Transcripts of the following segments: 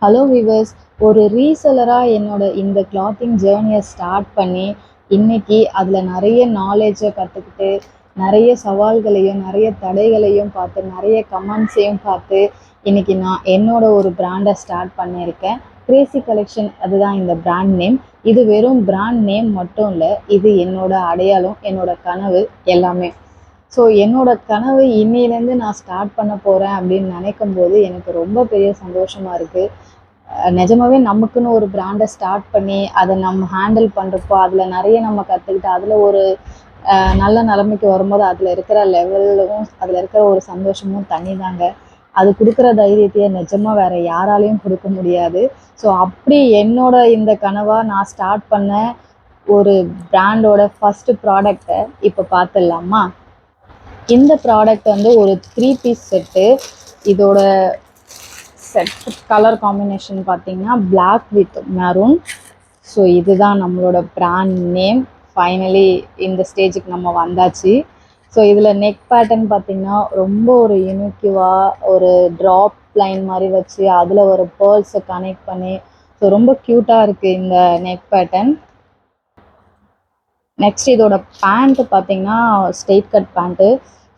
Hello viewers, ஒரு ரீசெல்லராக என்னோட இந்த கிளாத்திங் ஜேர்னியை ஸ்டார்ட் பண்ணி இன்னைக்கு அதில் நிறைய நாலேஜை கற்றுக்கிட்டு நிறைய சவால்களையும் நிறைய தடைகளையும் பார்த்து நிறைய கமெண்ட்ஸையும் பார்த்து இன்னைக்கு நான் என்னோட ஒரு பிராண்டை ஸ்டார்ட் பண்ணியிருக்கேன். கிரேசி கலெக்ஷன், அதுதான் இந்த பிராண்ட் நேம். இது வெறும் பிராண்ட் நேம் மட்டும் இல்லை, இது என்னோட அடையாளம், என்னோட கனவு எல்லாமே. ஸோ என்னோட கனவு இன்னிலேருந்து நான் ஸ்டார்ட் பண்ண போகிறேன் அப்படின்னு நினைக்கும் போது எனக்கு ரொம்ப பெரிய சந்தோஷமாக இருக்குது. நிஜமாவே நமக்குன்னு ஒரு பிராண்டை ஸ்டார்ட் பண்ணி அதை நம்ம ஹேண்டில் பண்ணுறப்போ அதில் நிறைய நம்ம கற்றுக்கிட்டு அதில் ஒரு நல்ல நிலைமைக்கு வரும்போது அதில் இருக்கிற லெவலும் அதில் இருக்கிற ஒரு சந்தோஷமும் தனி தாங்க. அது கொடுக்குற தைரியத்தையே நிஜமாக வேறு யாராலையும் கொடுக்க முடியாது. ஸோ அப்படி என்னோட இந்த கனவாக நான் ஸ்டார்ட் பண்ண ஒரு பிராண்டோட ஃபஸ்ட்டு ப்ராடக்டை இப்போ பார்த்துடலாமா? இந்த ப்ராடக்ட் வந்து ஒரு 3 பீஸ் செட்டு. இதோட செட் கலர் காம்பினேஷன் பார்த்தீங்கன்னா பிளாக் வித் மெரூன். ஸோ இதுதான் நம்மளோட பிராண்ட் நேம். ஃபைனலி இந்த ஸ்டேஜுக்கு நம்ம வந்தாச்சு. ஸோ இதில் நெக் பேட்டர்ன் பார்த்தீங்கன்னா ரொம்ப ஒரு யூனிக்யூவாக ஒரு ட்ராப் லைன் மாதிரி வச்சு அதில் ஒரு பேர்ல்ஸை கனெக்ட் பண்ணி ஸோ ரொம்ப க்யூட்டாக இருக்குது இந்த நெக் பேட்டர்ன். நெக்ஸ்ட் இதோட பேண்ட்டு பார்த்தீங்கன்னா ஸ்ட்ரெயிட் கட் பேண்ட்டு.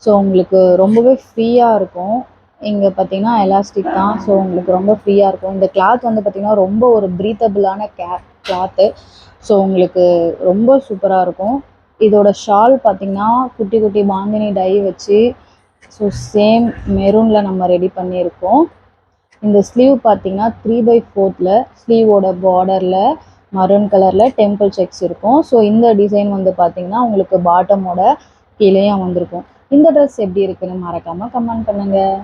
ஸோ உங்களுக்கு ரொம்பவே ஃப்ரீயாக இருக்கும். இங்கே பார்த்தீங்கன்னா எலாஸ்டிக் தான். ஸோ உங்களுக்கு ரொம்ப ஃப்ரீயாக இருக்கும். இந்த கிளாத் வந்து பார்த்திங்கன்னா ரொம்ப ஒரு ப்ரீத்தபிளான கிளாத்து. ஸோ உங்களுக்கு ரொம்ப சூப்பராக இருக்கும். இதோட ஷால் பார்த்திங்கன்னா குட்டி குட்டி பாந்தினி டை வச்சு ஸோ சேம் மெரூனில் நம்ம ரெடி பண்ணியிருக்கோம். இந்த ஸ்லீவ் பார்த்தீங்கன்னா 3/4 ஸ்லீவோட பார்டரில் மரூன் கலரில் டெம்பிள் செக்ஸ் இருக்கும். ஸோ இந்த டிசைன் வந்து பார்த்தீங்கன்னா உங்களுக்கு பாட்டமோட கீழேயும் வந்திருக்கும். இந்த ட்ரெஸ் எப்படி இருக்குன்னு மறக்காமல் கமெண்ட் பண்ணுங்கள்.